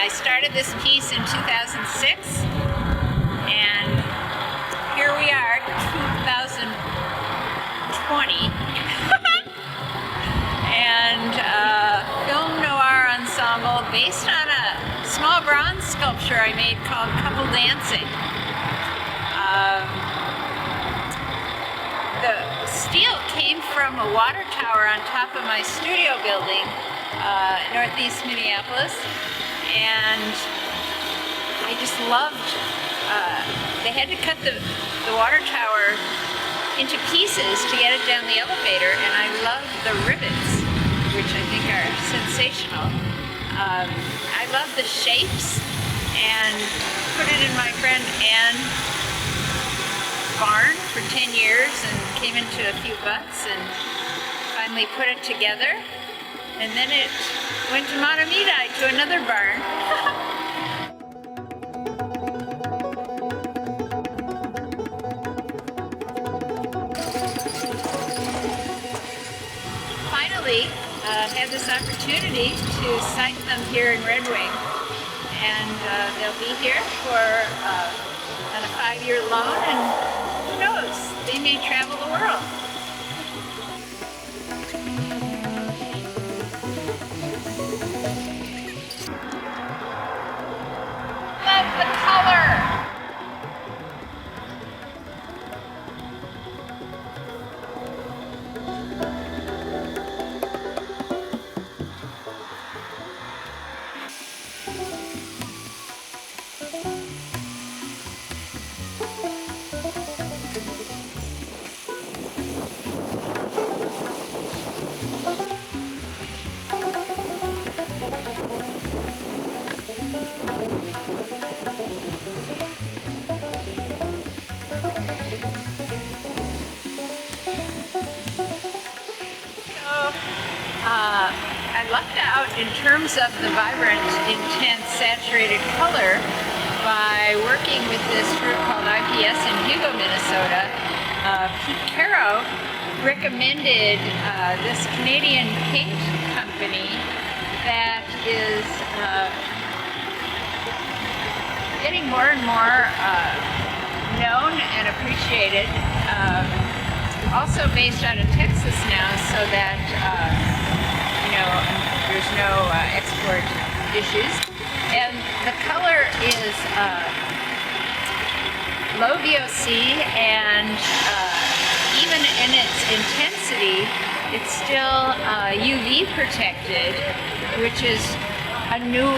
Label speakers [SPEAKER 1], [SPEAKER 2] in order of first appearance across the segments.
[SPEAKER 1] I started this piece in 2006, and here we are, 2020. And film noir ensemble based on a small bronze sculpture I made called Couple Dancing. The steel came from a water tower on top of my studio building, northeast Minneapolis, and I just loved, they had to cut the water tower into pieces to get it down the elevator, and I love the rivets, which I think are sensational. I love the shapes, and put it in my friend Anne's barn for 10 years and came into a few bucks and finally put it together. And then it went to Monumental, to another barn. Finally, had this opportunity to site them here in Red Wing, and they'll be here for on a 5-year loan, and who knows, they may travel the world. Love the color! I lucked out in terms of the vibrant, intense, saturated color by working with this group called IPS in Hugo, Minnesota. Pete Caro recommended this Canadian paint company that is getting more and more known and appreciated. Also based out of Texas now, so that there's no export issues. And the color is low VOC, and even in its intensity, it's still UV protected, which is a new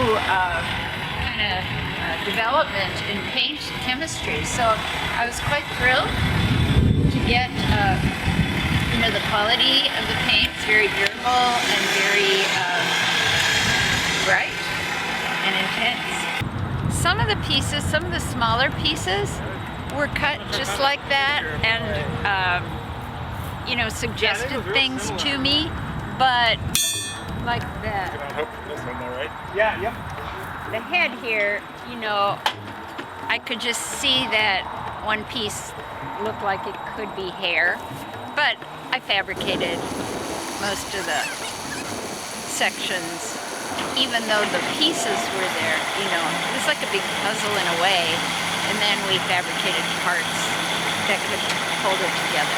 [SPEAKER 1] kind of development in paint chemistry. So I was quite thrilled to get the quality of the paint. It's very durable and very bright and intense. Some of the pieces, some of the smaller pieces, were cut just like that, and suggested things to me, but like that.
[SPEAKER 2] This one though, right? Yeah, yep.
[SPEAKER 1] The head here, I could just see that one piece looked like it could be hair, but I fabricated most of the sections, even though the pieces were there. It was like a big puzzle in a way, and then we fabricated parts that could hold it together.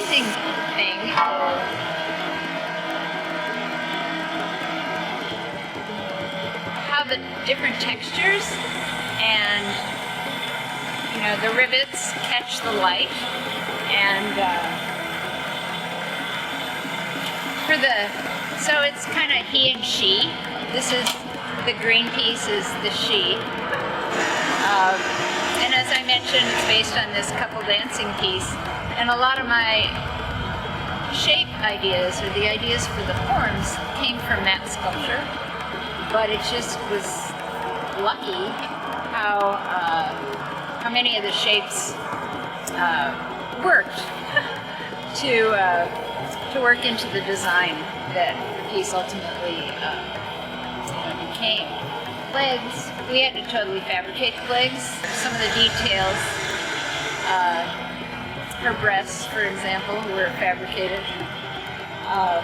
[SPEAKER 1] Thing how the different textures and the rivets catch the light, and so it's kind of he and she. This is the green piece is the she, and a as I mentioned, it's based on this couple dancing piece, and a lot of my shape ideas, or the ideas for the forms, came from that sculpture. But it just was lucky how many of the shapes worked to work into the design that the piece ultimately became. Legs, we had to totally fabricate the legs. Some of the details, her breasts, for example, were fabricated. I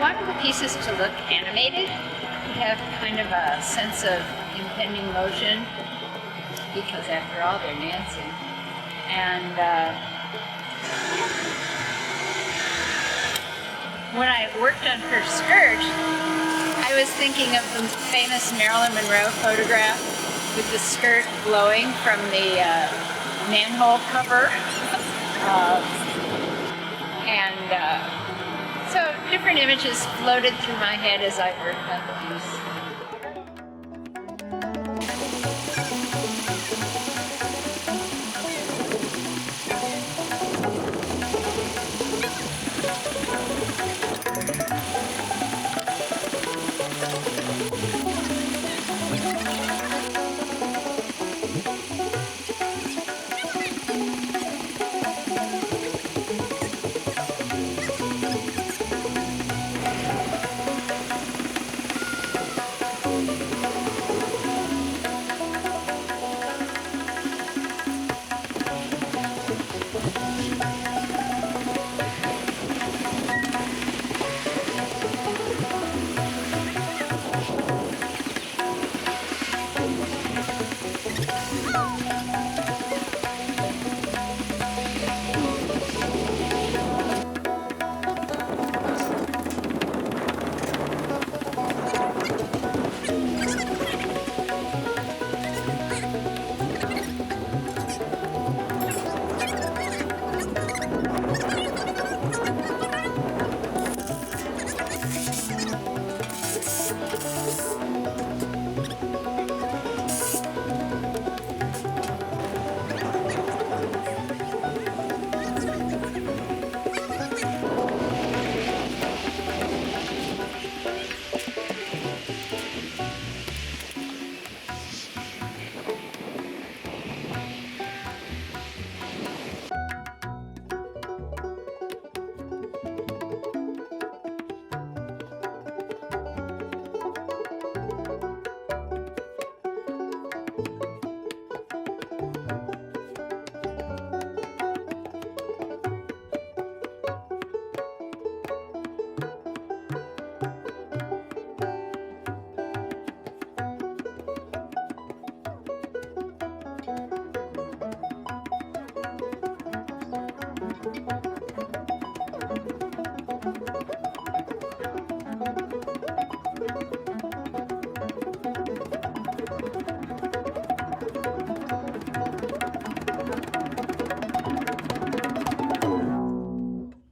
[SPEAKER 1] wanted the pieces to look animated, to have kind of a sense of impending motion, because after all, they're dancing. And when I worked on her skirt, I was thinking of the famous Marilyn Monroe photograph with the skirt blowing from the manhole cover. So different images floated through my head as I worked on the piece.